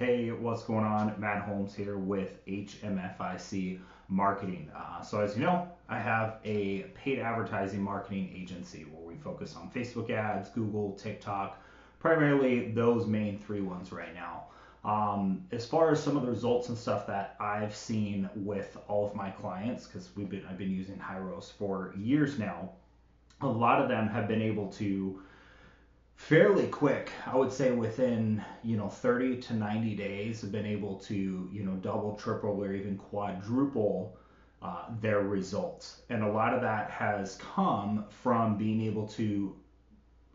Hey, what's going on? Matt Holmes here with HMFIC Marketing. So, as you know, I have a paid advertising marketing agency where we focus on Facebook ads, Google, TikTok, primarily those main three ones right now. As far as some of the results and stuff that I've seen with all of my clients, because I've been using Hyros for years now, a lot of them have been able to fairly quick. I would say within 30 to 90 days have been able to double, triple, or even quadruple their results. And a lot of that has come from being able to,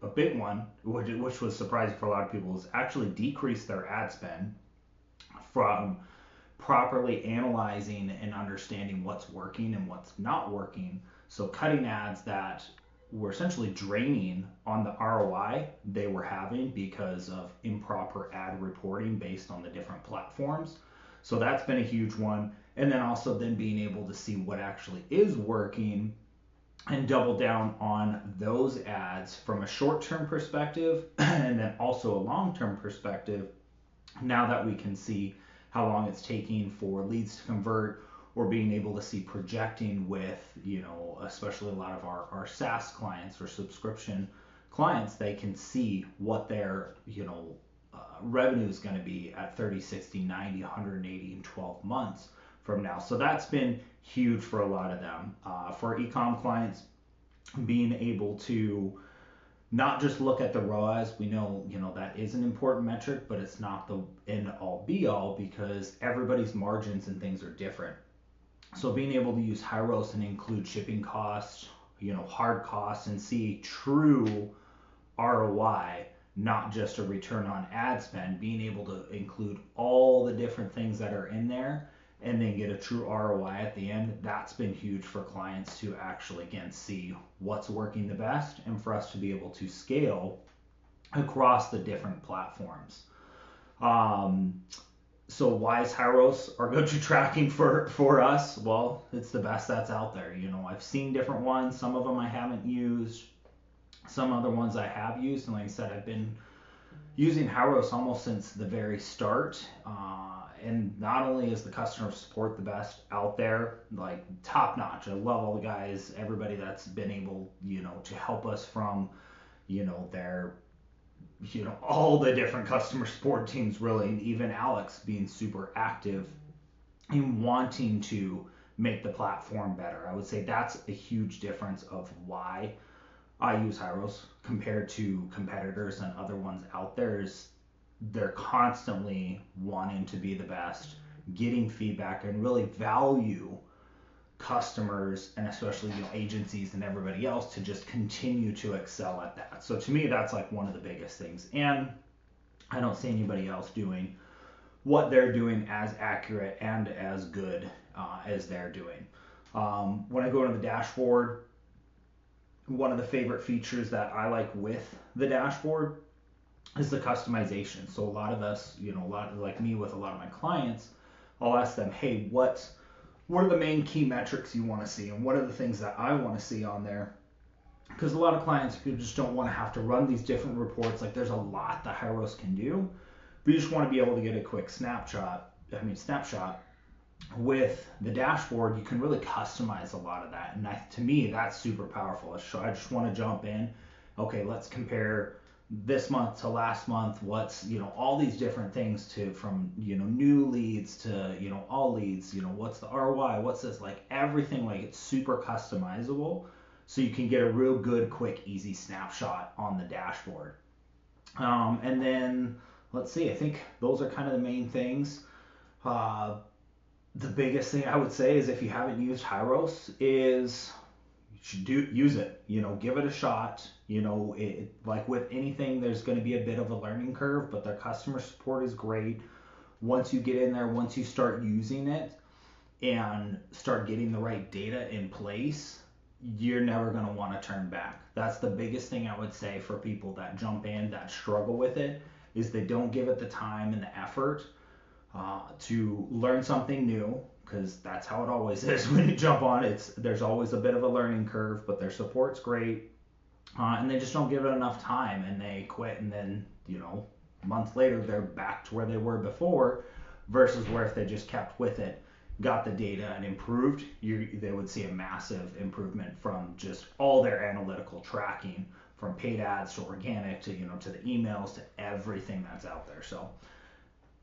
a big one, which was surprising for a lot of people, is actually decrease their ad spend from properly analyzing and understanding what's working and what's not working. So cutting ads that were essentially draining on the ROI they were having because of improper ad reporting based on the different platforms. So that's been a huge one. And then also then being able to see what actually is working and double down on those ads from a short-term perspective and then also a long-term perspective, now that we can see how long it's taking for leads to convert, or being able to see projecting with, especially a lot of our SaaS clients or subscription clients, they can see what their, revenue is going to be at 30, 60, 90, 180, and 12 months from now. So that's been huge for a lot of them. For e-com clients, being able to not just look at the ROAS. We know, that is an important metric, but it's not the end all be all because everybody's margins and things are different. So being able to use Hyros and include shipping costs, hard costs, and see true ROI, not just a return on ad spend, being able to include all the different things that are in there and then get a true ROI at the end, that's been huge for clients to actually, again, see what's working the best and for us to be able to scale across the different platforms. So why is Hyros our go-to tracking for us? Well, it's the best that's out there. I've seen different ones. Some of them I haven't used. Some other ones I have used. And like I said, I've been using Hyros almost since the very start. And not only is the customer support the best out there, like top notch. I love all the guys, everybody that's been able, to help us from, their all the different customer support teams, really, and even Alex being super active in wanting to make the platform better. I would say that's a huge difference of why I use Hyros compared to competitors and other ones out there. Is they're constantly wanting to be the best, getting feedback, and really value customers and especially agencies and everybody else to just continue to excel at that. So to me, that's like one of the biggest things. And I don't see anybody else doing what they're doing as accurate and as good as they're doing. When I go to the dashboard, one of the favorite features that I like with the dashboard is the customization. So a lot of us, a lot like me with a lot of my clients, I'll ask them, hey, what are the main key metrics you want to see, and what are the things that I want to see on there? Because a lot of clients who just don't want to have to run these different reports. Like there's a lot that Hyros can do, but you just want to be able to get a quick snapshot with the dashboard. You can really customize a lot of that, and to me that's super powerful. I just want to jump in, okay, let's compare this month to last month, what's all these different things, to from new leads to all leads, what's the ROI, what's this, like everything, like it's super customizable, so you can get a real good, quick, easy snapshot on the dashboard. And then let's see, I think those are kind of the main things. The biggest thing I would say is if you haven't used Hyros, is you should use it. Give it a shot. Like with anything, there's going to be a bit of a learning curve, but their customer support is great. Once you get in there, once you start using it and start getting the right data in place, you're never going to want to turn back. That's the biggest thing I would say for people that jump in, that struggle with it, is they don't give it the time and the effort to learn something new, because that's how it always is when you jump on it. There's always a bit of a learning curve, but their support's great, and they just don't give it enough time, and they quit, and then a month later they're back to where they were before, versus where if they just kept with it, got the data and improved, they would see a massive improvement from just all their analytical tracking, from paid ads to organic to to the emails to everything that's out there. So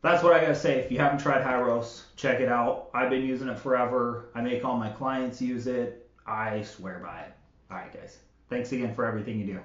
that's what I gotta say. If you haven't tried Hyros, check it out. I've been using it forever. I make all my clients use it. I swear by it. All right, guys. Thanks again for everything you do.